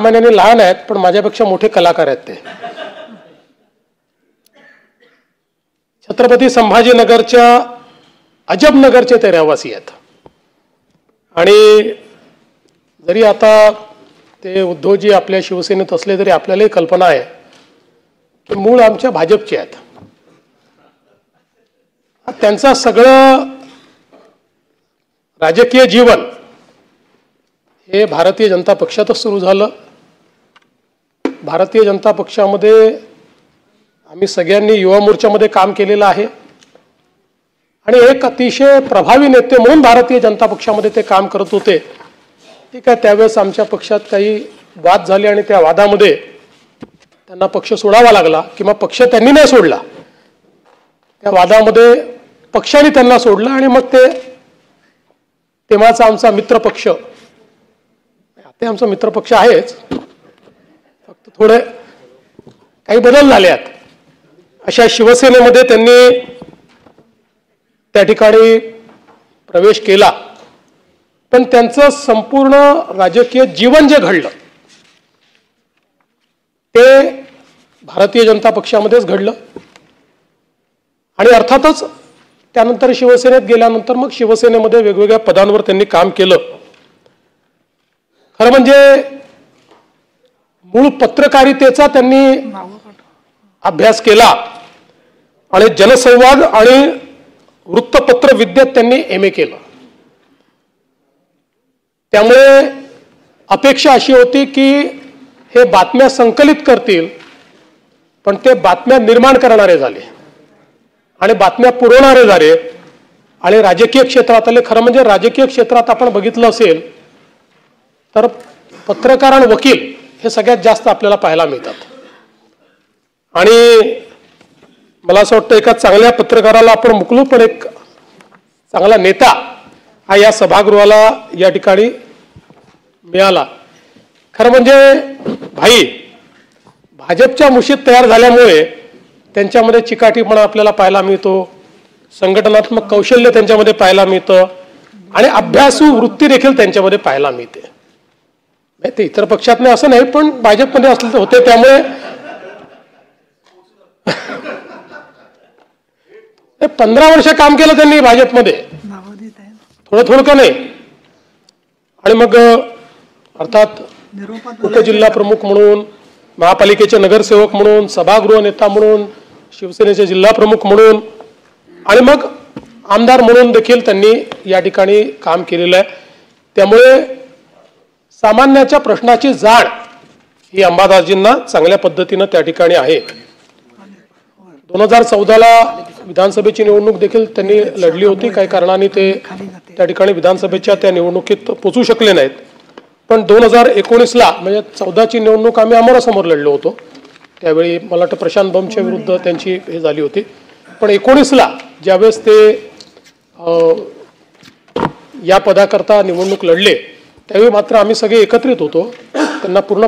महिन्यांनी लहान आहेत, पण माझ्यापेक्षा मोठे कलाकार आहेत ते. छत्रपती संभाजीनगरच्या अजबनगरचे ते रहिवासी आहेत. आणि जरी आता ते उद्धवजी आपल्या शिवसेनेत असले तरी आपल्यालाही कल्पना आहे की मूळ आमच्या भाजपचे आहेत. त्यांचं सगळं राजकीय जीवन हे भारतीय जनता पक्षातच सुरू झालं. भारतीय जनता पक्षामध्ये आम्ही सगळ्यांनी युवा मोर्चामध्ये काम केलेलं आहे आणि एक अतिशय प्रभावी नेते म्हणून भारतीय जनता पक्षामध्ये ते काम करत होते. ठीक आहे, त्यावेळेस आमच्या पक्षात काही वाद झाले आणि त्या वादामध्ये त्यांना पक्ष सोडावा लागला किंवा पक्ष त्यांनी नाही सोडला. त्या वादामध्ये पक्षाने त्यांना सोडलं आणि मग ते तेव्हाचा आमचा मित्र पक्ष, आता आमचा मित्र पक्ष आहेच, फक्त थोडे काही बदल झाले आहेत. अशा शिवसेनेमध्ये त्यांनी त्या ठिकाणी प्रवेश केला. पण त्यांचं संपूर्ण राजकीय जीवन जे घडलं ते भारतीय जनता पक्षामध्येच घडलं. आणि अर्थातच त्यानंतर शिवसेनेत गेल्यानंतर मग शिवसेनेमध्ये वेगवेगळ्या पदांवर त्यांनी काम केलं. खरं म्हणजे मूळ पत्रकारितेचा त्यांनी अभ्यास केला आणि जनसंवाद आणि वृत्तपत्र विद्येत त्यांनी MA केलं. त्यामुळे अपेक्षा अशी होती की हे बातम्या संकलित करतील, पण ते बातम्या निर्माण करणारे झाले आणि बातम्या पुरवणारे झाले. आणि राजकीय क्षेत्रात आले. खरं म्हणजे राजकीय क्षेत्रात आपण बघितलं असेल तर पत्रकार आणि वकील हे सगळ्यात जास्त आपल्याला पाहायला मिळतात. आणि मला असं वाटतं एका चांगल्या पत्रकाराला आपण मुकलो, पण एक चांगला नेता हा या सभागृहाला या ठिकाणी मिळाला. खरं म्हणजे भाजपच्या मुशीत तयार झाल्यामुळे त्यांच्यामध्ये चिकाटीपणा आपल्याला पाहायला मिळतो, संघटनात्मक कौशल्य त्यांच्यामध्ये पाहायला मिळतं आणि अभ्यासू वृत्ती देखील त्यांच्यामध्ये पाहायला मिळते. ते इतर पक्षात नाही असं नाही, पण भाजपमध्ये असले तर होते. त्यामुळे 15 वर्ष काम केलं त्यांनी भाजपमध्ये, थोडं का नाही. आणि मग अर्थात उपजिल्हा प्रमुख म्हणून, महापालिकेचे नगरसेवक म्हणून, सभागृह नेता म्हणून, शिवसेनेचे जिल्हा प्रमुख म्हणून आणि मग आमदार म्हणून देखील त्यांनी या ठिकाणी काम केलेलं आहे. त्यामुळे सामान्याच्या प्रश्नाची जाण ही अंबादासजींना चांगल्या पद्धतीनं त्या ठिकाणी आहे. 2014ला विधानसभेची निवडणूक देखील त्यांनी लढली होती. काही कारणाने ते त्या ठिकाणी विधानसभेच्या त्या निवडणुकीत पोचू शकले नाहीत. पण 2019ला म्हणजे 14ची निवडणूक आम्ही आमोरासमोर लढलो होतो. त्यावेळी मला वाटतं प्रशांत बंबच्या विरुद्ध त्यांची हे झाली होती. पण 19ला ज्यावेळेस ते या पदाकरता निवडणूक लढले त्यावेळी मात्र आम्ही सगळे एकत्रित होतो. त्यांना पूर्ण